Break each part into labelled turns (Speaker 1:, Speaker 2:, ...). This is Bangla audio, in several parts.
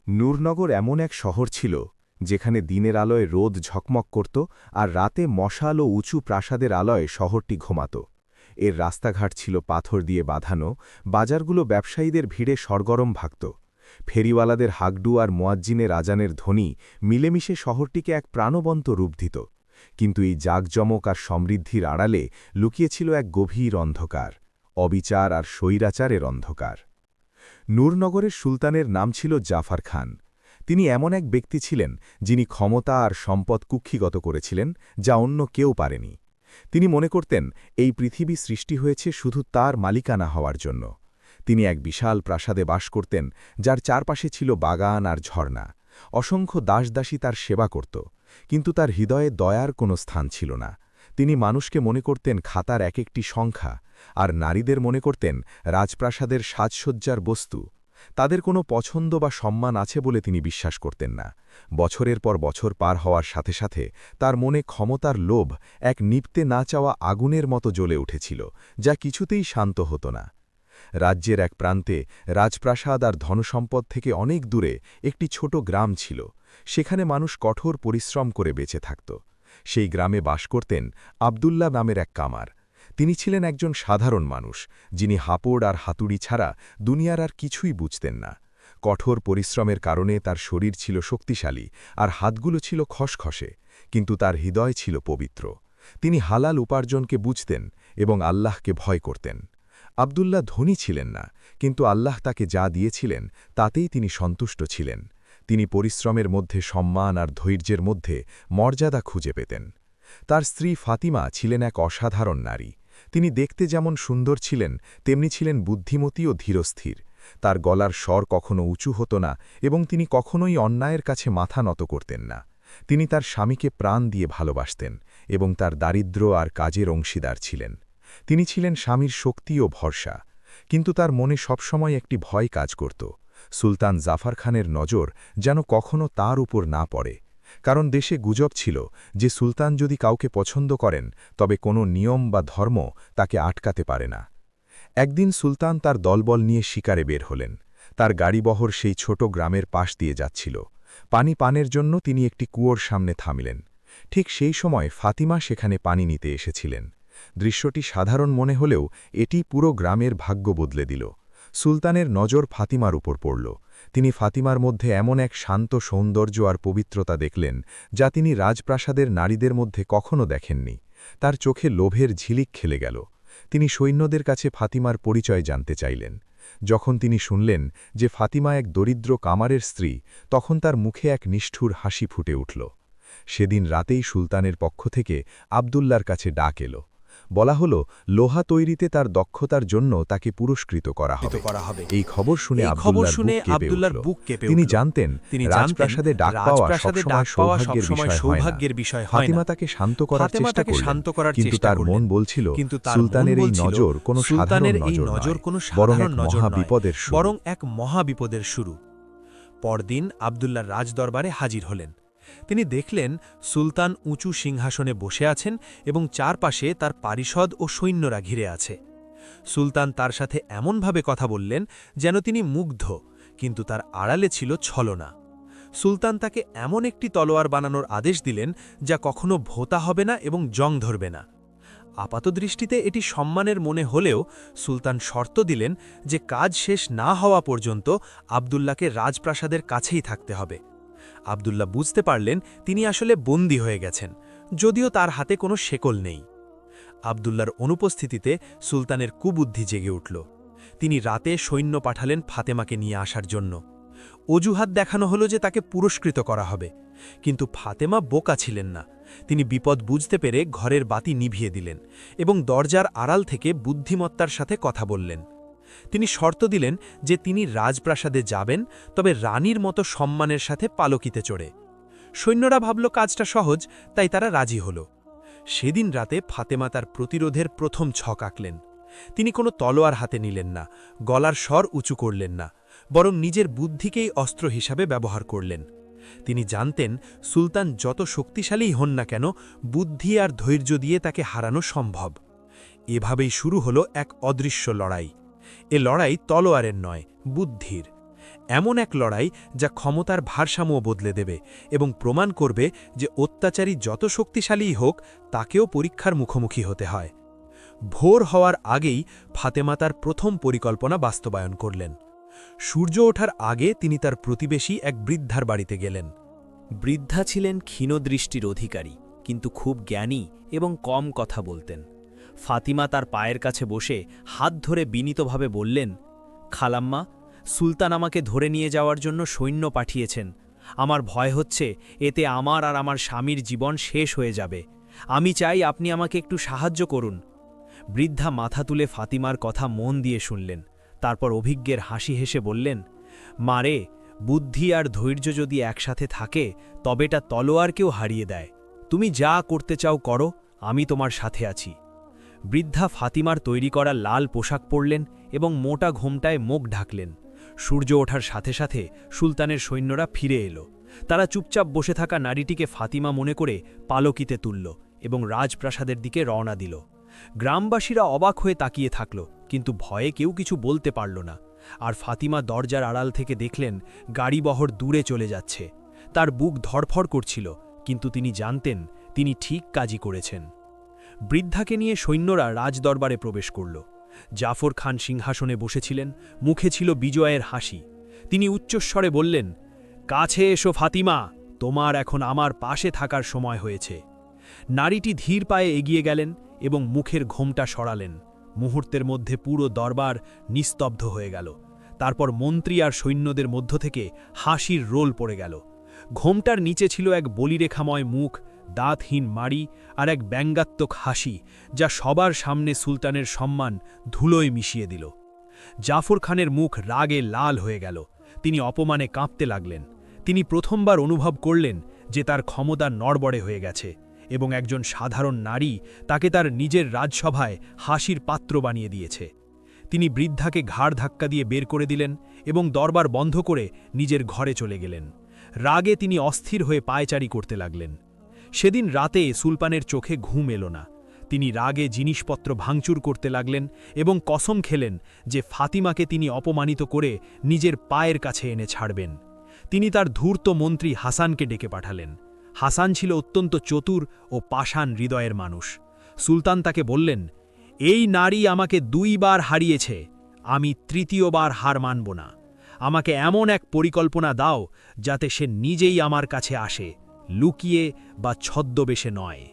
Speaker 1: নূরনগর এমন এক শহর ছিল যেখানে দিনের আলোয় রোদ ঝকমক করত আর রাতে মশাল ও উঁচু প্রাসাদের আলোয় শহরটি ঘুমাত। এর রাস্তাঘাট ছিল পাথর দিয়ে বাঁধানো, বাজারগুলো ব্যবসায়ীদের ভিড়ে সরগরম ভাগত। ফেরিওয়ালাদের হাগডু আর মুয়াজ্জিনের আজানের ধ্বনি মিলেমিশে শহরটিকে এক প্রাণবন্ত রূপ দিত। কিন্তু এই জাঁকজমক আর সমৃদ্ধির আড়ালে লুকিয়েছিল এক গভীর অন্ধকার, অবিচার আর স্বৈরাচারের অন্ধকার। নূরনগরের সুলতানের নাম ছিল জাফর খান। তিনি এমন এক ব্যক্তি ছিলেন যিনি ক্ষমতা আর সম্পদ কুক্ষিগত করেছিলেন, যা অন্য কেউ পারেনি। তিনি মনে করতেন এই পৃথিবী সৃষ্টি হয়েছে শুধু তার মালিকানা হওয়ার জন্য। তিনি এক বিশাল প্রাসাদে বাস করতেন, যার চারপাশে ছিল বাগান আর ঝর্ণা। অসংখ্য দাসদাসী তার সেবা করত, কিন্তু তার হৃদয়ে দয়ার কোনো স্থান ছিল না। তিনি মানুষকে মনে করতেন খাতার এক একটি সংখ্যা, আর নারীদের মনে করতেন রাজপ্রাসাদের সাজসজ্জার বস্তু। তাদের কোনো পছন্দ বা সম্মান আছে বলে তিনি বিশ্বাস করতেন না। বছরের পর বছর পার হওয়ার সাথে সাথে তার মনে ক্ষমতার লোভ এক নিপতে না চাওয়া আগুনের মতো জ্বলে উঠেছিল, যা কিছুতেই শান্ত হতো না। রাজ্যের এক প্রান্তে রাজপ্রাসাদ আর ধনসম্পদ থেকে অনেক দূরে একটি ছোট গ্রাম ছিল। সেখানে মানুষ কঠোর পরিশ্রম করে বেঁচে থাকত। সেই গ্রামে বাস করতেন আবদুল্লাহ নামের এক কামার। তিনি ছিলেন একজন সাধারণ মানুষ, যিনি হাপড় আর হাতুড়ি ছাড়া দুনিয়ার আর কিছুই বুঝতেন না। কঠোর পরিশ্রমের কারণে তার শরীর ছিল শক্তিশালী আর হাতগুলো ছিল খসখসে, কিন্তু তার হৃদয় ছিল পবিত্র। তিনি হালাল উপার্জনকে বুঝতেন এবং আল্লাহকে ভয় করতেন। আবদুল্লাহ ধনী ছিলেন না, কিন্তু আল্লাহ তাকে যা দিয়েছিলেন তাতেই তিনি সন্তুষ্ট ছিলেন। তিনি পরিশ্রমের মধ্যে সম্মান আর ধৈর্যের মধ্যে মর্যাদা খুঁজে পেতেন। তার স্ত্রী ফাতিমা ছিলেন এক অসাধারণ নারী। তিনি দেখতে যেমন সুন্দর ছিলেন, তেমনি ছিলেন বুদ্ধিমতী ও ধীরস্থির। তার গলার স্বর কখনো উঁচু হতো না এবং তিনি কখনোই অন্যায়ের কাছে মাথা নত করতেন না। তিনি তার স্বামীকে প্রাণ দিয়ে ভালোবাসতেন এবং তার দারিদ্র্য আর কাজের অংশীদার ছিলেন। তিনি ছিলেন স্বামীর শক্তি ও ভরসা, কিন্তু তার মনে সবসময় একটি ভয় কাজ করত। সুলতান জাফর খানের নজর যেন কখনো তার উপর না পড়ে, কারণ দেশে গুজব ছিল যে সুলতান যদি কাউকে পছন্দ করেন তবে কোনো নিয়ম বা ধর্ম তাকে আটকাতে পারে না। একদিন সুলতান তার দলবল নিয়ে শিকারে বের হলেন। তার গাড়িবহর সেই ছোট গ্রামের পাশ দিয়ে যাচ্ছিল। পানি পানের জন্য তিনি একটি কুয়োর সামনে থামিলেন। ঠিক সেই সময় ফাতিমা সেখানে পানি নিতে এসেছিলেন। দৃশ্যটি সাধারণ মনে হলেও এটি পুরো গ্রামের ভাগ্য বদলে দিল। সুলতানের নজর ফাতিমার উপর পড়ল। তিনি ফাতিমার মধ্যে এমন এক শান্ত সৌন্দর্য আর পবিত্রতা দেখলেন, যা তিনি রাজপ্রাসাদের নারীদের মধ্যে কখনো দেখেননি। তার চোখে লোভের ঝিলিক খেলে গেল। তিনি সৈন্যদের কাছে ফাতিমার পরিচয় জানতে চাইলেন। যখন তিনি শুনলেন যে ফাতিমা এক দরিদ্র কামারের স্ত্রী, তখন তার মুখে এক নিষ্ঠুর হাসি ফুটে উঠল। সেদিন রাতেই সুলতানের পক্ষ থেকে আবদুল্লার কাছে ডাক এলো। বলা হলো লোহা তৈরিতে তার দক্ষতার জন্য তাকে পুরস্কৃত করা হবে। এই খবর শুনে আবদুল্লাহর বুক কেঁপে উঠল। তিনি জানতেন রাজপ্রাসাদে ডাক পাওয়া সবসময় সৌভাগ্যের বিষয় হয় না। ফাতিমা তাকে শান্ত করার চেষ্টা করলেন, কিন্তু তার মন বলছিল সুলতানের এই নজর কোনো সাধারণ নজর নয়, বরং এক মহাবিপদের শুরু।
Speaker 2: পরদিন আবদুল্লাহ রাজদরবারে হাজির হলেন। তিনি দেখলেন সুলতান উঁচু সিংহাসনে বসে আছেন এবং চারপাশে তার পারিষদ ও সৈন্যরা ঘিরে আছে। সুলতান তার সাথে এমনভাবে কথা বললেন যেন তিনি মুগ্ধ, কিন্তু তার আড়ালে ছিল ছলনা। সুলতান তাকে এমন একটি তলোয়ার বানানোর আদেশ দিলেন যা কখনো ভোঁতা হবে না এবং জং ধরবে না। আপাতদৃষ্টিতে এটি সম্মানের মনে হলেও সুলতান শর্ত দিলেন যে কাজ শেষ না হওয়া পর্যন্ত আবদুল্লাহকে রাজপ্রাসাদের কাছেই থাকতে হবে। আবদুল্লাহ বুঝতে পারলেন তিনি আসলে বন্দী হয়ে গেছেন, যদিও তার হাতে কোনো শেকল নেই। আবদুল্লাহর অনুপস্থিতিতে সুলতানের কুবুদ্ধি জেগে উঠল। তিনি রাতে সৈন্য পাঠালেন ফাতেমাকে নিয়ে আসার জন্য। অজুহাত দেখানো হলো যে তাকে পুরস্কৃত করা হবে, কিন্তু ফাতেমা বোকা ছিলেন না। তিনি বিপদ বুঝতে পেরে ঘরের বাতি নিভিয়ে দিলেন এবং দরজার আড়াল থেকে বুদ্ধিমত্তার সাথে কথা বললেন। তিনি শর্ত দিলেন যে তিনি রাজপ্রাসাদে যাবেন, তবে রানীর মতো সম্মানের সাথে পালকিতে চড়ে। সৈন্যরা ভাবল কাজটা সহজ, তাই তারা রাজি হল। সেদিন রাতে ফাতেমা তার প্রতিরোধের প্রথম ছক আঁকলেন। তিনি কোনো তলোয়ার হাতে নিলেন না, গলার স্বর উঁচু করলেন না, বরং নিজের বুদ্ধিকেই অস্ত্র হিসাবে ব্যবহার করলেন। তিনি জানতেন সুলতান যত শক্তিশালীই হন না কেন, বুদ্ধি আর ধৈর্য দিয়ে তাকে হারানো সম্ভব। এভাবেই শুরু হলো এক অদৃশ্য লড়াই। এ লড়াই তলোয়ারের নয়, বুদ্ধির। এমন এক লড়াই যা ক্ষমতার ভারসাম্য বদলে দেবে এবং প্রমাণ করবে যে অত্যাচারী যত শক্তিশালীই হোক তাকেও পরীক্ষার মুখোমুখি হতে হয়। ভোর হওয়ার আগেই ফাতেমা তার প্রথম পরিকল্পনা বাস্তবায়ন করলেন। সূর্য ওঠার আগে তিনি তার প্রতিবেশী এক বৃদ্ধার বাড়িতে গেলেন।
Speaker 3: বৃদ্ধা ছিলেন ক্ষীণদৃষ্টির অধিকারী, কিন্তু খুব জ্ঞানী এবং কম কথা বলতেন। ফাতিমা তার পায়ের কাছে বসে হাত ধরে বিনীতভাবে বললেন, খালাম্মা, সুলতান আমাকে ধরে নিয়ে যাওয়ার জন্য সৈন্য পাঠিয়েছেন। আমার ভয় হচ্ছে এতে আমার আর আমার স্বামীর জীবন শেষ হয়ে যাবে। আমি চাই আপনি আমাকে একটু সাহায্য করুন। বৃদ্ধা মাথা তুলে ফাতিমার কথা মন দিয়ে শুনলেন, তারপর অভিজ্ঞের হাসি হেসে বললেন, মারে, বুদ্ধি আর ধৈর্য যদি একসাথে থাকে তবে তা তলোয়ারকেও হারিয়ে দেয়। তুমি যা করতে চাও করো, আমি তোমার সাথে আছি। বৃদ্ধা ফাতিমার তৈরি করা লাল পোশাক পরলেন এবং মোটা ঘোমটায় মুখ ঢাকলেন। সূর্য ওঠার সাথে সাথে সুলতানের সৈন্যরা ফিরে এলো। তারা চুপচাপ বসে থাকা নারীটিকে ফাতিমা মনে করে পালকিতে তুলল এবং রাজপ্রাসাদের দিকে রওনা দিল। গ্রামবাসীরা অবাক হয়ে তাকিয়ে থাকল, কিন্তু ভয়ে কেউ কিছু বলতে পারল না। আর ফাতিমা দরজার আড়াল থেকে দেখলেন গাড়িবহর দূরে চলে যাচ্ছে। তার বুক ধড়ফড় করছিল, কিন্তু তিনি জানতেন তিনি ঠিক কাজই করেছেন। বৃদ্ধাকে নিয়ে সৈন্যরা রাজদরবারে প্রবেশ করল। জাফর খান সিংহাসনে বসেছিলেন, মুখে ছিল বিজয়ের হাসি। তিনি উচ্চস্বরে বললেন, কাছে এসো ফাতিমা, তোমার এখন আমার পাশে থাকার সময় হয়েছে। নারীটি ধীর পায়ে এগিয়ে গেলেন এবং মুখের ঘোমটা সরালেন। মুহূর্তের মধ্যে পুরো দরবার নিস্তব্ধ হয়ে গেল। তারপর মন্ত্রী আর সৈন্যদের মধ্য থেকে হাসির রোল পড়ে গেল। ঘোমটার নিচে ছিল এক বলিরেখাময় মুখ, দাঁতহীন মাড়ি আর এক ব্যঙ্গাত্মক হাসি, যা সবার সামনে সুলতানের সম্মান ধুলোয় মিশিয়ে দিল। জাফর খানের মুখ রাগে লাল হয়ে গেল। তিনি অপমানে কাঁপতে লাগলেন। তিনি প্রথমবার অনুভব করলেন যে তার ক্ষমতা নড়বড়ে হয়ে গেছে এবং একজন সাধারণ নারী তাকে তার নিজের রাজসভায় হাসির পাত্র বানিয়ে দিয়েছে। তিনি বৃদ্ধাকে ঘাড় ধাক্কা দিয়ে বের করে দিলেন এবং দরবার বন্ধ করে নিজের ঘরে চলে গেলেন। রাগে তিনি অস্থির হয়ে পায়চারি করতে লাগলেন। সেদিন রাতে সুলতানের চোখে ঘুম এলো না। তিনি রাগে জিনিসপত্র ভাঙচুর করতে লাগলেন এবং কসম খেলেন যে ফাতিমাকে তিনি অপমানিত করে নিজের পায়ের কাছে এনে ছাড়বেন। তিনি তার ধূর্ত মন্ত্রী হাসানকে ডেকে পাঠালেন। হাসান ছিল অত্যন্ত চতুর ও পাষাণ হৃদয়ের মানুষ। সুলতান তাকে বললেন, এই নারী আমাকে 2 বার হারিয়েছে, আমি 3য় হার মানব না। আমাকে এমন এক পরিকল্পনা দাও যাতে সে নিজেই আমার কাছে আসে, লুকিয়ে বা ছদ্মবেশে নয়।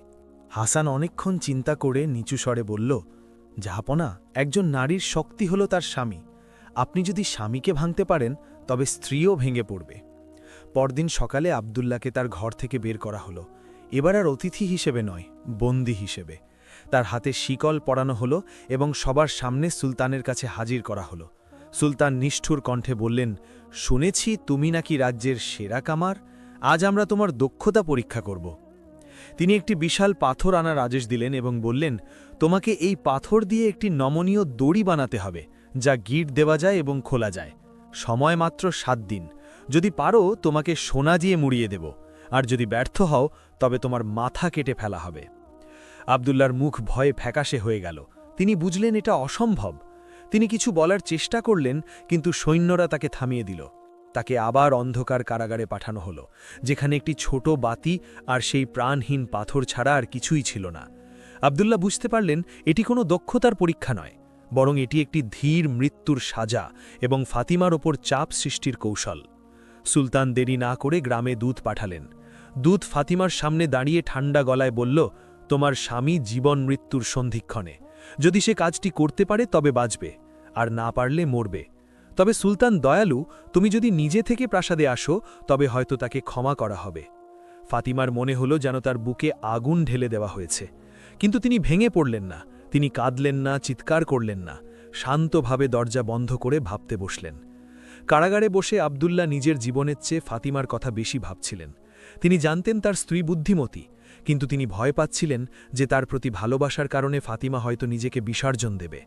Speaker 4: হাসান অনেকক্ষণ চিন্তা করে নিচু স্বরে বলল, জাহাপনা, একজন নারীর শক্তি হল তার স্বামী। আপনি যদি স্বামীকে ভাঙতে পারেন তবে স্ত্রীও ভেঙে পড়বে। পরদিন সকালে আবদুল্লাহকে তার ঘর থেকে বের করা হলো। এবার আর অতিথি হিসেবে নয়, বন্দী হিসেবে। তার হাতে শিকল পরানো হলো এবং সবার সামনে সুলতানের কাছে হাজির করা হলো। সুলতান নিষ্ঠুর কণ্ঠে বললেন, শুনেছি তুমি নাকি রাজ্যের সেরা কামার। আজ আমরা তোমার দক্ষতা পরীক্ষা করব। তিনি একটি বিশাল পাথর আনার আদেশ দিলেন এবং বললেন, তোমাকে এই পাথর দিয়ে একটি নমনীয় দড়ি বানাতে হবে, যা গিঁট দেওয়া যায় এবং খোলা যায়। সময় মাত্র 7 দিন। যদি পারো তোমাকে সোনা দিয়ে মুড়িয়ে দেব, আর যদি ব্যর্থ হও তবে তোমার মাথা কেটে ফেলা হবে। আবদুল্লার মুখ ভয়ে ফ্যাকাশে হয়ে গেল। তিনি বুঝলেন এটা অসম্ভব। তিনি কিছু বলার চেষ্টা করলেন, কিন্তু সৈন্যরা তাকে থামিয়ে দিল। তাকে আবার অন্ধকার কারাগারে পাঠানো হলো, যেখানে একটি ছোট বাতি আর সেই প্রাণহীন পাথর ছাড়া আর কিছুই ছিল না। আবদুল্লাহ বুঝতে পারলেন এটি কোনো দক্ষতার পরীক্ষা নয়, বরং এটি একটি ধীর মৃত্যুর সাজা এবং ফাতিমার ওপর চাপ সৃষ্টির কৌশল। সুলতান দেরি না করে গ্রামে দূত পাঠালেন। দূত ফাতিমার সামনে দাঁড়িয়ে ঠান্ডা গলায় বলল, তোমার স্বামী জীবন মৃত্যুর সন্ধিক্ষণে। যদি সে কাজটি করতে পারে তবে বাঁচবে, আর না পারলে মরবে। তবে সুলতান দয়ালু, তুমি যদি নিজে থেকে প্রাসাদে আসো তবে হয়তো তাকে ক্ষমা করা হবে। ফাতিমার মনে হলো যেন তার বুকে আগুন ঢেলে দেওয়া হয়েছে, কিন্তু তিনি ভেঙে পড়লেন না। তিনি কাঁদলেন না, চিৎকার করলেন না। শান্তভাবে দরজা বন্ধ করে ভাবতে বসলেন। কারাগারে বসে আবদুল্লাহ নিজের জীবনের চেয়ে ফাতিমার কথা বেশি ভাবছিলেন। তিনি জানতেন তার স্ত্রী বুদ্ধিমতী, কিন্তু তিনি ভয় পাচ্ছিলেন যে তার প্রতি ভালোবাসার কারণে ফাতিমা হয়তো নিজেকে বিসর্জন দেবে।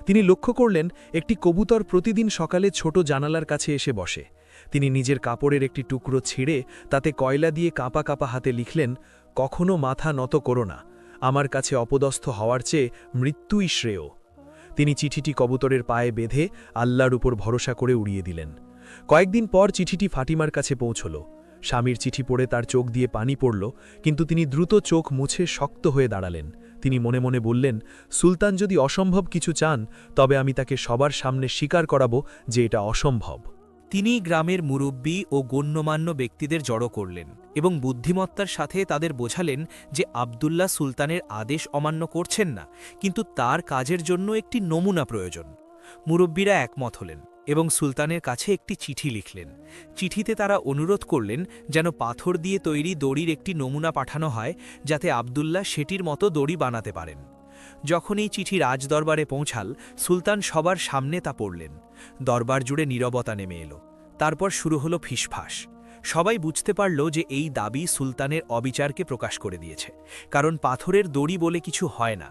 Speaker 4: তিনি লক্ষ্য করলেন একটি কবুতর প্রতিদিন সকালে ছোট জানালার কাছে এসে বসে। তিনি নিজের কাপড়ের একটি টুকরো ছিঁড়ে তাতে কয়লা দিয়ে কাঁপা কাঁপা হাতে লিখলেন, কখনো মাথা নত করো না, আমার কাছে অপদস্থ হওয়ার চেয়ে মৃত্যুই শ্রেয়। তিনি চিঠিটি কবুতরের পায়ে বেঁধে আল্লাহর উপর ভরসা করে উড়িয়ে দিলেন। কয়েকদিন পর চিঠিটি ফাতিমার কাছে পৌঁছল। স্বামীর চিঠি পড়ে তার চোখ দিয়ে পানি পড়ল, কিন্তু তিনি দ্রুত চোখ মুছে শক্ত হয়ে দাঁড়ালেন। তিনি মনে মনে বললেন, সুলতান যদি অসম্ভব কিছু চান, তবে আমি তাকে সবার সামনে স্বীকার করাবো যে এটা অসম্ভব।
Speaker 3: তিনি গ্রামের মুরব্বী ও গণ্যমান্য ব্যক্তিদের জড়ো করলেন এবং বুদ্ধিমত্তার সাথে তাদের বোঝালেন যে আবদুল্লাহ সুলতানের আদেশ অমান্য করছেন না, কিন্তু তার কাজের জন্য একটি নমুনা প্রয়োজন। মুরব্বীরা একমত হলেন এবং সুলতানের কাছে একটি চিঠি লিখলেন। চিঠিতে তারা অনুরোধ করলেন যেন পাথর দিয়ে তৈরি দড়ির একটি নমুনা পাঠানো হয়, যাতে আবদুল্লাহ সেটির মতো দড়ি বানাতে পারেন। যখন এই চিঠি রাজদরবারে পৌঁছাল, সুলতান সবার সামনে তা পড়লেন। দরবার জুড়ে নীরবতা নেমে এলো। তারপর শুরু হলো ফিসফাস। সবাই বুঝতে পারল যে এই দাবি সুলতানের অবিচারকে প্রকাশ করে দিয়েছে, কারণ পাথরের দড়ি বলে কিছু হয় না।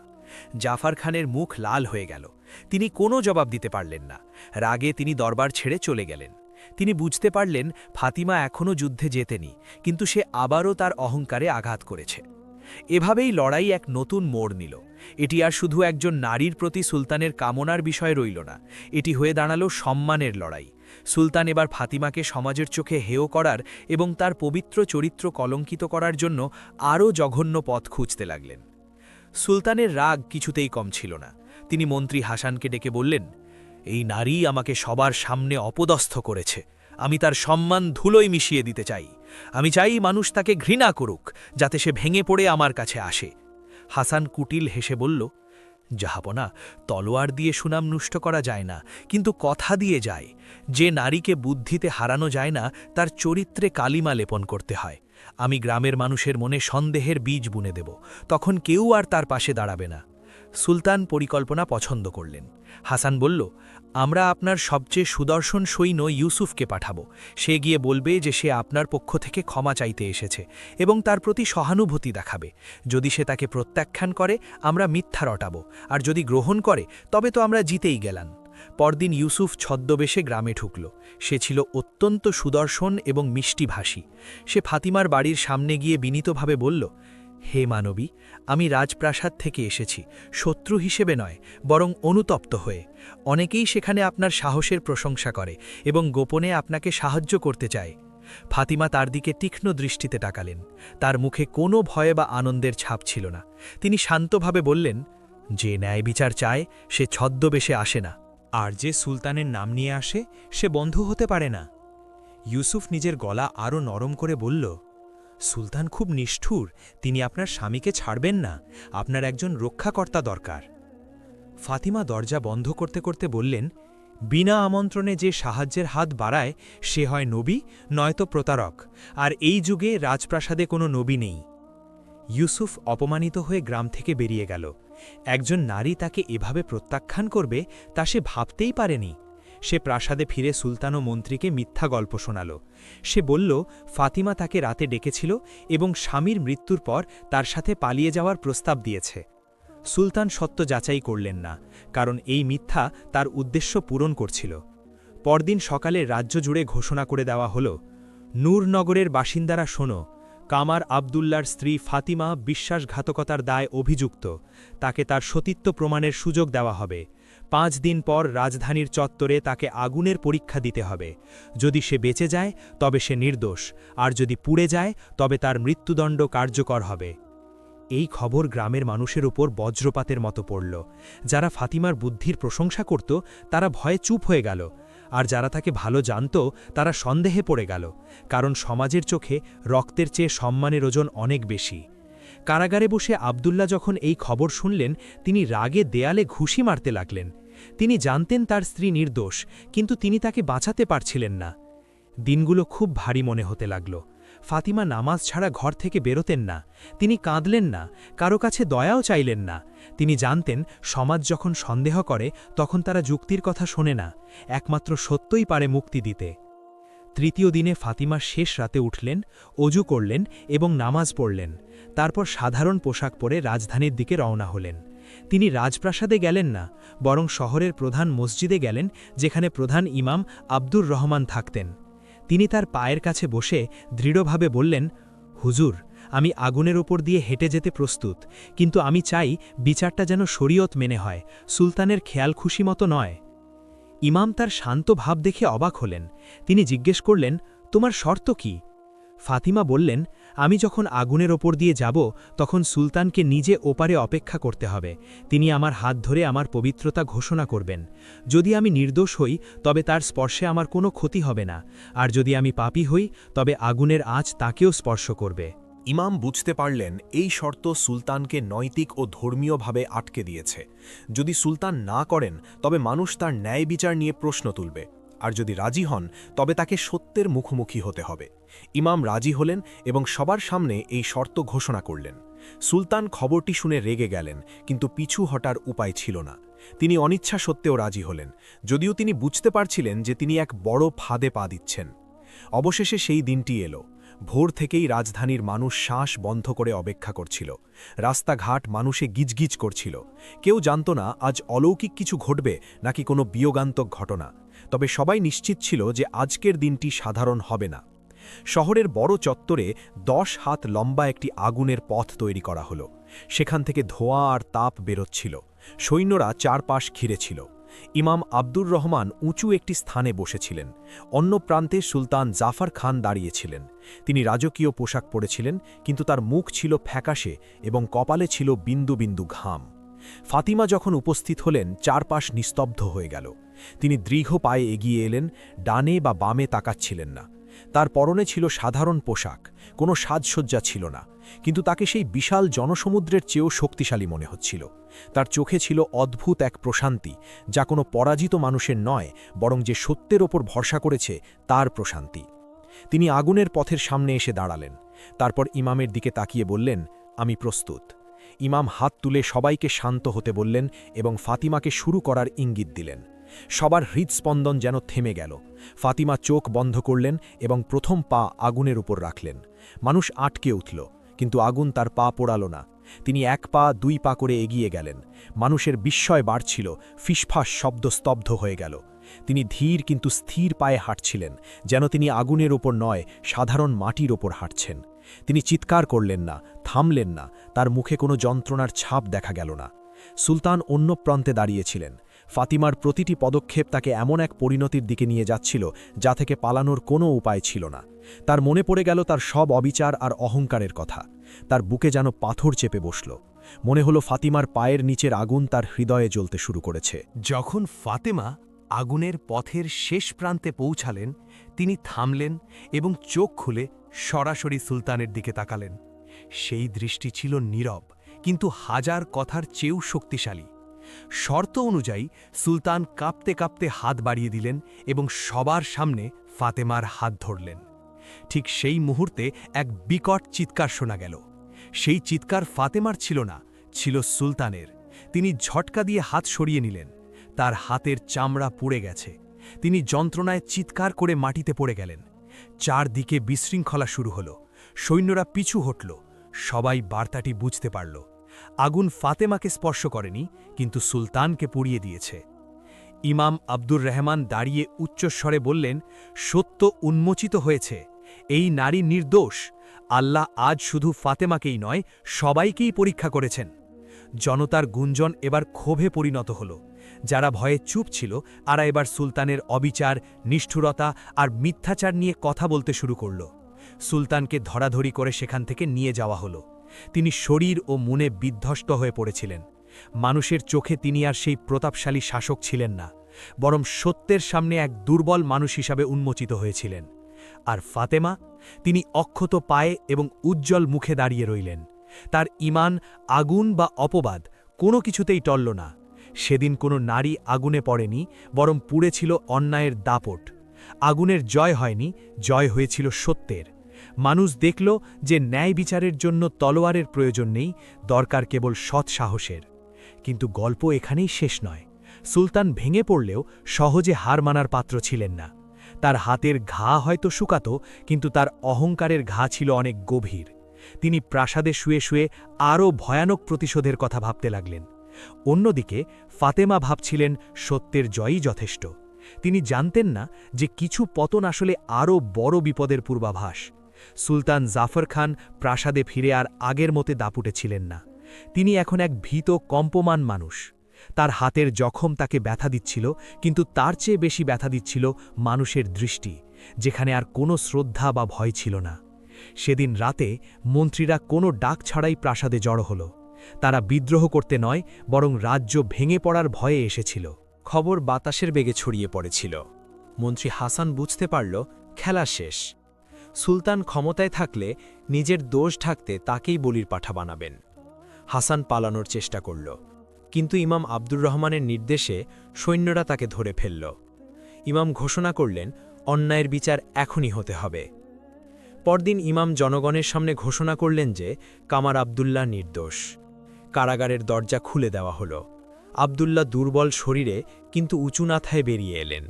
Speaker 3: জাফর খানের মুখ লাল হয়ে গেল। তিনি কোনো জবাব দিতে পারলেন না। রাগে তিনি দরবার ছেড়ে চলে গেলেন। তিনি বুঝতে পারলেন ফাতিমা এখনও যুদ্ধে জেতেনি, কিন্তু সে আবারও তার অহংকারে আঘাত করেছে। এভাবেই লড়াই এক নতুন মোড় নিল। এটি আর শুধু একজন নারীর প্রতি সুলতানের কামনার বিষয় রইল না, এটি হয়ে দাঁড়ালো সম্মানের লড়াই। সুলতান এবার ফাতিমাকে সমাজের চোখে হেয় করার এবং তার পবিত্র চরিত্র কলঙ্কিত করার জন্য আরও জঘন্য পথ খুঁজতে লাগলেন। সুলতানের রাগ কিছুতেই কম ছিল না। তিনি মন্ত্রী হাসানকে ডেকে বললেন, এই নারী আমাকে সবার সামনে অপদস্থ করেছে। আমি তার সম্মান ধুলোয় মিশিয়ে দিতে চাই। আমি চাই মানুষ তাকে ঘৃণা করুক, যাতে সে ভেঙে পড়ে আমার কাছে আসে। হাসান কুটিল হেসে বলল, জাহাপনা, তলোয়ার দিয়ে সুনাম নষ্ট করা যায় না, কিন্তু কথা দিয়ে যায়। যে নারীকে বুদ্ধিতে হারানো যায় না, তার চরিত্রে কালিমা লেপন করতে হয়। আমি গ্রামের মানুষের মনে সন্দেহের বীজ বুনে দেব, তখন কেউ আর তার পাশে দাঁড়াবে না। সুলতান পরিকল্পনা পছন্দ করলেন। হাসান বলল, আমরা আপনার সবচেয়ে সুদর্শন সৈন্য ইউসুফকে পাঠাবো। সে গিয়ে বলবে যে সে আপনার পক্ষ থেকে ক্ষমা চাইতে এসেছে এবং তার প্রতি সহানুভূতি দেখাবে। যদি সে তাকে প্রত্যাখ্যান করে, আমরা মিথ্যা রটাবো, আর যদি গ্রহণ করে, তবে তো আমরা জিতেই গেলাম। পরদিন ইউসুফ ছদ্মবেশে গ্রামে ঢুকল। সে ছিল অত্যন্ত সুদর্শন এবং মিষ্টিভাষী। সে ফাতিমার বাড়ির সামনে গিয়ে বিনীতভাবে বলল, হে মানবী, আমি রাজপ্রাসাদ থেকে এসেছি, শত্রু হিসেবে নয়, বরং অনুতপ্ত হয়ে। অনেকেই সেখানে আপনার সাহসের প্রশংসা করে এবং গোপনে আপনাকে সাহায্য করতে চায়। ফাতিমা তার দিকে তীক্ষ্ণ দৃষ্টিতে তাকালেন। তার মুখে কোনো ভয় বা আনন্দের ছাপ ছিল না। তিনি শান্তভাবে বললেন, যে ন্যায় বিচার চায় সে ছদ্মবেশে আসে না,
Speaker 2: আর যে সুলতানের নাম নিয়ে আসে সে বন্ধু হতে পারে না। ইউসুফ নিজের গলা আরও নরম করে বলল, সুলতান খুব নিষ্ঠুর, তিনি আপনার স্বামীকে ছাড়বেন না, আপনার একজন রক্ষাকর্তা দরকার। ফাতিমা দরজা বন্ধ করতে করতে বললেন, বিনা আমন্ত্রণে যে সাহায্যের হাত বাড়ায় সে হয় নবী, নয়তো প্রতারক, আর এই যুগে রাজপ্রাসাদে কোনো নবী নেই। ইউসুফ অপমানিত হয়ে গ্রাম থেকে বেরিয়ে গেল। একজন নারী তাকে এভাবে প্রত্যাখ্যান করবে তা সে ভাবতেই পারেনি। সে প্রাসাদে ফিরে সুলতান ও মন্ত্রীকে মিথ্যা গল্প শোনাল। সে বলল, ফাতিমা তাকে রাতে ডেকেছিল এবং স্বামীর মৃত্যুর পর তার সাথে পালিয়ে যাওয়ার প্রস্তাব দিয়েছে। সুলতান সত্য যাচাই করলেন না, কারণ এই মিথ্যা তার উদ্দেশ্য পূরণ করছিল। পরদিন সকালে রাজ্য জুড়ে ঘোষণা করে দেওয়া হল, নূরনগরের বাসিন্দারা শোনো, কামার আবদুল্লার স্ত্রী ফাতিমা বিশ্বাসঘাতকতার দায় অভিযুক্ত। তাকে তার সতীত্ব প্রমাণের সুযোগ দেওয়া হবে। 5 দিন পর রাজধানীর চত্বরে তাকে আগুনের পরীক্ষা দিতে হবে। যদি সে বেঁচে যায় তবে সে নির্দোষ, আর যদি পুড়ে যায় তবে তার মৃত্যুদণ্ড কার্যকর হবে। এই খবর গ্রামের মানুষের উপর বজ্রপাতের মতো পড়ল। যারা ফাতিমার বুদ্ধির প্রশংসা করত তারা ভয়ে চুপ হয়ে গেল, আর যারা তাকে ভালো জানত তারা সন্দেহে পড়ে গেল, কারণ সমাজের চোখে রক্তের চেয়ে সম্মানের ওজন অনেক বেশি। কারাগারে বসে আবদুল্লাহ যখন এই খবর শুনলেন, তিনি রাগে দেয়ালে ঘুষি মারতে লাগলেন। তিনি জানতেন তার স্ত্রী নির্দোষ, কিন্তু তিনি তাকে বাঁচাতে পারছিলেন না। দিনগুলো খুব ভারী মনে হতে লাগল। ফাতিমা নামাজ ছাড়া ঘর থেকে বেরোতেন না। তিনি কাঁদলেন না, কারো কাছে দয়াও চাইলেন না। তিনি জানতেন সমাজ যখন সন্দেহ করে তখন তারা যুক্তির কথা শোনে না, একমাত্র সত্যই পারে মুক্তি দিতে। তৃতীয় দিনে ফাতিমা শেষ রাতে উঠলেন, অজু করলেন এবং নামাজ পড়লেন। তারপর সাধারণ পোশাক পরে রাজধানীর দিকে রওনা হলেন। তিনি রাজপ্রাসাদে গেলেন না, বরং শহরের প্রধান মসজিদে গেলেন, যেখানে প্রধান ইমাম আব্দুর রহমান থাকতেন। তিনি তার পায়ের কাছে বসে দৃঢ়ভাবে বললেন, হুজুর, আমি আগুনের ওপর দিয়ে হেঁটে যেতে প্রস্তুত, কিন্তু আমি চাই বিচারটা যেন শরীয়ত মেনে হয়, সুলতানের খেয়াল খুশি মতো নয়।
Speaker 3: ইমাম তার শান্ত ভাব দেখে অবাক হলেন। তিনি জিজ্ঞেস করলেন, তোমার শর্ত কি? ফাতিমা বললেন, আমি যখন আগুনের ওপর দিয়ে যাব তখন সুলতানকে নিজে ওপারে অপেক্ষা করতে হবে। তিনি আমার হাত ধরে আমার পবিত্রতা ঘোষণা করবেন। যদি আমি নির্দোষ হই তবে তার স্পর্শে আমার কোনো ক্ষতি হবে না, আর যদি আমি পাপী হই তবে আগুনের আঁচ তাকেও স্পর্শ করবে।
Speaker 5: ইমাম বুঝতে পারলেন এই শর্ত সুলতানকে নৈতিক ও ধর্মীয়ভাবে আটকে দিয়েছে। যদি সুলতান না করেন তবে মানুষ তার ন্যায় বিচার নিয়ে প্রশ্ন তুলবে, আর যদি রাজি হন তবে তাকে সত্যের মুখোমুখি হতে হবে। ইমাম রাজি হলেন এবং সবার সামনে এই শর্ত ঘোষণা করলেন। সুলতান খবরটি শুনে রেগে গেলেন, কিন্তু পিছু হটার উপায় ছিল না। তিনি অনিচ্ছা সত্ত্বেও রাজি হলেন, যদিও তিনি বুঝতে পারছিলেন যে তিনি এক বড় ফাঁদে পা দিচ্ছেন। অবশেষে সেই দিনটি এলো। ভোর থেকেই রাজধানীর মানুষ শ্বাস বন্ধ করে অপেক্ষা করছিল। রাস্তাঘাট মানুষে গিজগিজ করছিল। কেউ জানত না আজ অলৌকিক কিছু ঘটবে নাকি কোনো বিয়োগান্তক ঘটনা, তবে সবাই নিশ্চিত ছিল যে আজকের দিনটি সাধারণ হবে না। শহরের বড় চত্বরে 10 হাত লম্বা একটি আগুনের পথ তৈরি করা হলো। সেখান থেকে ধোঁয়া আর তাপ বেরোচ্ছিল। সৈন্যরা চারপাশ ঘিরে ছিল। ইমাম আব্দুর রহমান উঁচু একটি স্থানে বসেছিলেন। অন্য প্রান্তে সুলতান জাফর খান দাঁড়িয়েছিলেন। তিনি রাজকীয় পোশাক পরেছিলেন, কিন্তু তার মুখ ছিল ফ্যাকাশে এবং কপালে ছিল বিন্দু বিন্দু ঘাম। ফাতিমা যখন উপস্থিত হলেন চারপাশ নিস্তব্ধ হয়ে গেল। তিনি দৃঢ় পায়ে এগিয়ে এলেন, ডানে বা বামে তাকাচ্ছিলেন না। তার পরনে ছিল সাধারণ পোশাক, কোনো সাজসজ্জা ছিল না, কিন্তু তাকে সেই বিশাল জনসমুদ্রের চেয়েও শক্তিশালী মনে হচ্ছিল। তার চোখে ছিল অদ্ভুত এক প্রশান্তি, যা কোনো পরাজিত মানুষের নয়, বরং যে সত্যের ওপর ভরসা করেছে তার প্রশান্তি। তিনি আগুনের পথের সামনে এসে দাঁড়ালেন। তারপর ইমামের দিকে তাকিয়ে বললেন, আমি প্রস্তুত। ইমাম হাত তুলে সবাইকে শান্ত হতে বললেন এবং ফাতিমাকে শুরু করার ইঙ্গিত দিলেন। সবার হৃদস্পন্দন যেন থেমে গেল। ফাতিমা চোখ বন্ধ করলেন এবং প্রথম পা আগুনের উপর রাখলেন। মানুষ আটকে উঠল, কিন্তু আগুন তার পা পোড়াল না। তিনি 1 পা 2 পা করে এগিয়ে গেলেন। মানুষের বিস্ময় বাড়ছিল, ফিসফাস শব্দ স্তব্ধ হয়ে গেল। তিনি ধীর কিন্তু স্থির পায়ে হাঁটছিলেন, যেন তিনি আগুনের ওপর নয়, সাধারণ মাটির ওপর হাঁটছেন। তিনি চিৎকার করলেন না, থামলেন না, তার মুখে কোনো যন্ত্রণার ছাপ দেখা গেল না। সুলতান অন্য প্রান্তে দাঁড়িয়েছিলেন। ফাতিমার প্রতিটি পদক্ষেপ তাকে এমন এক পরিণতির দিকে নিয়ে যাচ্ছিল যা থেকে পালানোর কোনো উপায় ছিল না। তার মনে পড়ে গেল তার সব অবিচার আর অহংকারের কথা। তার বুকে যেন পাথর চেপে বসল। মনে হলো ফাতিমার পায়ের নিচের আগুন তার হৃদয়ে জ্বলতে শুরু করেছে।
Speaker 2: যখন ফাতেমা আগুনের পথের শেষ প্রান্তে পৌঁছালেন, তিনি থামলেন এবং চোখ খুলে সরাসরি সুলতানের দিকে তাকালেন। সেই দৃষ্টি ছিল নীরব, কিন্তু হাজার কথার চেয়েও শক্তিশালী। শর্ত অনুযায়ী সুলতান কাঁপতে কাঁপতে হাত বাড়িয়ে দিলেন এবং সবার সামনে ফাতেমার হাত ধরলেন। ঠিক সেই মুহূর্তে এক বিকট চিৎকার শোনা গেল। সেই চিৎকার ফাতেমার ছিল না, ছিল সুলতানের। তিনি ঝটকা দিয়ে হাত সরিয়ে নিলেন। তার হাতের চামড়া পুড়ে গেছে। তিনি যন্ত্রণায় চিৎকার করে মাটিতে পড়ে গেলেন। চারদিকে বিশৃঙ্খলা শুরু হল। সৈন্যরা পিছু হটল। সবাই বার্তাটি বুঝতে পারল। আগুন ফাতেমাকে স্পর্শ করেনি, কিন্তু সুলতানকে পুড়িয়ে দিয়েছে। ইমাম আব্দুর রহমান দাঁড়িয়ে উচ্চস্বরে বললেন, সত্য উন্মোচিত হয়েছে। এই নারী নির্দোষ। আল্লাহ আজ শুধু ফাতেমাকেই নয়, সবাইকেই পরীক্ষা করেছেন। জনতার গুঞ্জন এবার ক্ষোভে পরিণত হল। যারা ভয়ে চুপ ছিল তারা এবার সুলতানের অবিচার, নিষ্ঠুরতা আর মিথ্যাচার নিয়ে কথা বলতে শুরু করল। সুলতানকে ধরাধরি করে সেখান থেকে নিয়ে যাওয়া হলো। তিনি শরীর ও মনে বিধ্বস্ত হয়ে পড়েছিলেন। মানুষের চোখে তিনি আর সেই প্রতাপশালী শাসক ছিলেন না, বরং সত্যের সামনে এক দুর্বল মানুষ হিসাবে উন্মোচিত হয়েছিলেন। আর ফাতেমা, তিনি অক্ষত পায়ে এবং উজ্জ্বল মুখে দাঁড়িয়ে রইলেন। তার ঈমান, আগুন বা অপবাদ কোনো কিছুতেই টলল না। সেদিন কোনো নারী আগুনে পড়েনি, বরং পুড়েছিল অন্যায়ের দাপট। আগুনের জয় হয়নি, জয় হয়েছিল সত্যের। মানুষ দেখল যে ন্যায় বিচারের জন্য তলোয়ারের প্রয়োজন নেই, দরকার কেবল সৎ সাহসের। কিন্তু গল্প এখানেই শেষ নয়। সুলতান ভেঙে পড়লেও সহজে হার মানার পাত্র ছিলেন না। তার হাতের ঘা হয়তো শুকাতো, কিন্তু তার অহংকারের ঘা ছিল অনেক গভীর। তিনি প্রাসাদে শুয়ে শুয়ে আরও ভয়ানক প্রতিশোধের কথা ভাবতে লাগলেন। অন্যদিকে ফাতেমা ভাবছিলেন সত্যের জয়ই যথেষ্ট। তিনি জানতেন না যে কিছু পতন আসলে আরও বড় বিপদের পূর্বাভাস। সুলতান জাফর খান প্রাসাদে ফিরে আর আগের মতে দাপুটে ছিলেন না। তিনি এখন এক ভীত, কম্পমান মানুষ। তার হাতের জখম তাকে ব্যথা দিচ্ছিল, কিন্তু তার চেয়ে বেশি ব্যথা দিচ্ছিল মানুষের দৃষ্টি, যেখানে আর কোনো শ্রদ্ধা বা ভয় ছিল না। সেদিন রাতে মন্ত্রীরা কোনো ডাক ছাড়াই প্রাসাদে জড়ো হল। তারা বিদ্রোহ করতে নয়, বরং রাজ্য ভেঙে পড়ার ভয়ে এসেছিল।
Speaker 3: খবর বাতাসের বেগে ছড়িয়ে পড়েছিল। মন্ত্রী হাসান বুঝতে পারল খেলা শেষ। সুলতান ক্ষমতায় থাকলে নিজের দোষ ঢাকতে তাকেই বলির পাঠা বানাবেন। হাসান পালানোর চেষ্টা করল, কিন্তু ইমাম আব্দুর রহমানের নির্দেশে সৈন্যরা তাকে ধরে ফেলল। ইমাম ঘোষণা করলেন অন্যায়ের বিচার এখনই হতে হবে। পরদিন ইমাম জনগণের সামনে ঘোষণা করলেন যে কামার আব্দুল্লাহ নির্দোষ। কারাগারের দরজা খুলে দেওয়া হল। আব্দুল্লাহ দুর্বল শরীরে কিন্তু উঁচু মাথায় বেরিয়ে এলেন।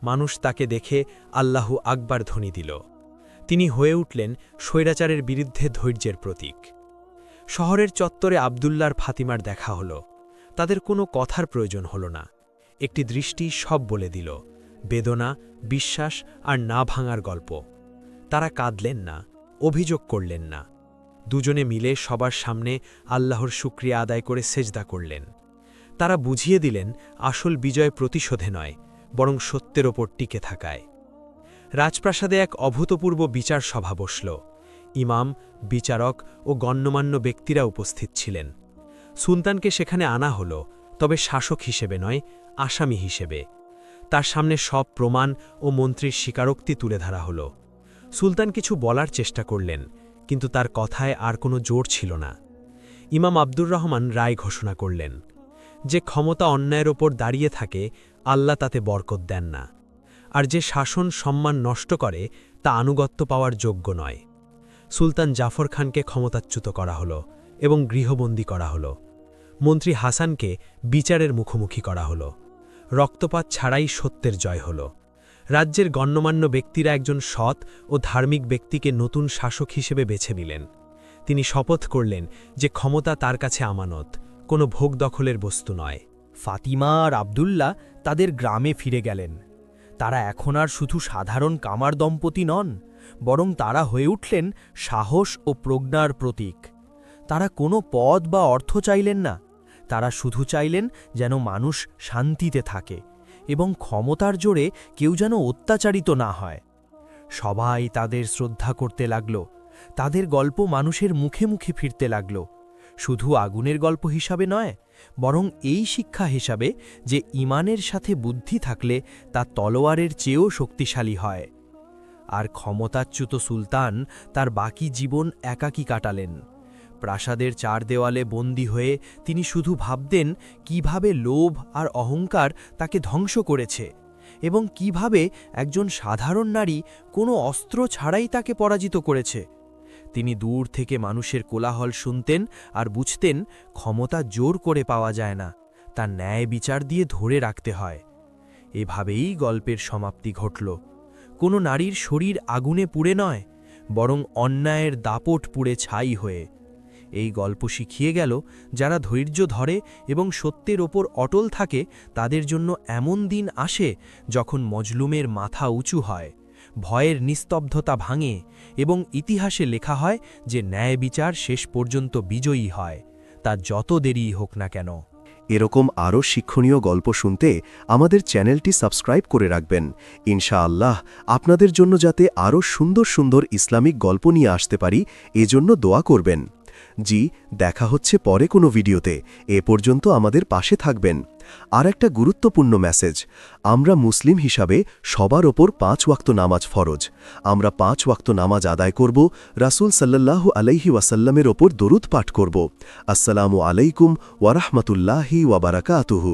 Speaker 3: মানুষ তাকে দেখে আল্লাহু আকবার ধ্বনি দিল। তিনি হয়ে উঠলেন স্বৈরাচারের বিরুদ্ধে ধৈর্যের প্রতীক। শহরের চত্বরে আব্দুল্লাহর ফাতিমার দেখা হল। তাদের কোনো কথার প্রয়োজন হল না। একটি দৃষ্টি সব বলে দিল, বেদনা, বিশ্বাস আর না ভাঙার গল্প। তারা কাঁদলেন না, অভিযোগ করলেন না। দুজনে মিলে সবার সামনে আল্লাহর শুকরিয়া আদায় করে সেজদা করলেন। তারা বুঝিয়ে দিলেন আসল বিজয় প্রতিশোধে নয়, বরং সত্যের ওপর টিকে থাকায়। রাজপ্রাসাদে এক অভূতপূর্ব বিচার সভা বসল। ইমাম, বিচারক ও গণ্যমান্য ব্যক্তিরা উপস্থিত ছিলেন। সুলতানকে সেখানে আনা হল, তবে শাসক হিসেবে নয়, আসামি হিসেবে। তার সামনে সব প্রমাণ ও মন্ত্রীর স্বীকারোক্তি তুলে ধরা হল। সুলতান কিছু বলার চেষ্টা করলেন, কিন্তু তার কথায় আর কোনো জোর ছিল না। ইমাম আব্দুর রহমান রায় ঘোষণা করলেন, যে ক্ষমতা অন্যায়ের ওপর দাঁড়িয়ে থাকে আল্লাহ তাতে বরকত দেন না, আর যে শাসন সম্মান নষ্ট করে তা আনুগত্য পাওয়ার যোগ্য নয়। সুলতান জাফর খানকে ক্ষমতাচ্যুত করা হল এবং গৃহবন্দী করা হল। মন্ত্রী হাসানকে বিচারের মুখোমুখি করা হল। রক্তপাত ছাড়াই সত্যের জয় হল। রাজ্যের গণ্যমান্য ব্যক্তিরা একজন সৎ ও ধার্মিক ব্যক্তিকে নতুন শাসক হিসেবে বেছে নিলেন। তিনি শপথ করলেন যে ক্ষমতা তার কাছে আমানত, কোনো ভোগ দখলের বস্তু নয়।
Speaker 4: ফাতিমা আর আব্দুল্লাহ তাদের গ্রামে ফিরে গেলেন। তারা এখন আর শুধু সাধারণ কামার দম্পতি নন, বরং তারা হয়ে উঠলেন সাহস ও প্রজ্ঞার প্রতীক। তারা কোনো পদ বা অর্থ চাইলেন না, তারা শুধু চাইলেন যেন মানুষ শান্তিতে থাকে এবং ক্ষমতার জোরে কেউ যেন অত্যাচারিত না হয়। সবাই তাদের শ্রদ্ধা করতে লাগল। তাদের গল্প মানুষের মুখে মুখে ফিরতে লাগল, শুধু আগুনের গল্প হিসাবে নয়, বরং এই শিক্ষা হিসাবে যে ঈমানের সাথে বুদ্ধি থাকলে তা তলোয়ারের চেয়েও শক্তিশালী হয়। আর ক্ষমতাচ্যুত সুলতান তার বাকি জীবন একাকী কাটালেন। প্রাসাদের চার দেওয়ালে বন্দী হয়ে তিনি শুধু ভাবতেন কিভাবে লোভ আর অহংকার তাকে ধ্বংস করেছে এবং কিভাবে একজন সাধারণ নারী কোনো অস্ত্র ছাড়াই তাকে পরাজিত করেছে। তিনি দূর থেকে মানুষের কোলাহল শুনতেন আর বুঝতেন ক্ষমতা জোর করে পাওয়া যায় না, তা ন্যায় বিচার দিয়ে ধরে রাখতে হয়। এভাবেই গল্পের সমাপ্তি ঘটল। কোনো নারীর শরীর আগুনে পুড়ে নয়, বরং অন্যায়ের দাপট পুড়ে ছাই হয়ে। এই গল্প শিখিয়ে গেল, যারা ধৈর্য ধরে এবং সত্যের ওপর অটল থাকে তাদের জন্য এমন দিন আসে যখন মজলুমের মাথা উঁচু হয়, ভয়ের নিস্তব্ধতা ভাঙে এবং ইতিহাসে লেখা হয় যে ন্যায় বিচার শেষ পর্যন্ত বিজয়ী হয়, তা যত দেরিই হোক না কেন।
Speaker 1: এরকম আরও শিক্ষণীয় গল্প শুনতে আমাদের চ্যানেলটি সাবস্ক্রাইব করে রাখবেন। ইনশাআল্লাহ আপনাদের জন্য যাতে আরও সুন্দর সুন্দর ইসলামিক গল্প নিয়ে আসতে পারি, এজন্য দোয়া করবেন। জি, দেখা হচ্ছে পরে কোনো ভিডিওতে। এ পর্যন্ত আমাদের পাশে থাকবেন। আর একটা গুরুত্বপূর্ণ মেসেজ, আমরা মুসলিম হিসাবে সবার ওপর 5 ওয়াক্ত নামাজ ফরজ। আমরা 5 ওয়াক্ত নামাজ আদায় করব, রাসূল সাল্লাল্লাহু আলাইহি ওয়াসাল্লামের ওপর দরুদ পাঠ করব। আসসালামু আলাইকুম ওয়া রাহমাতুল্লাহি ওয়া বারাকাতুহু।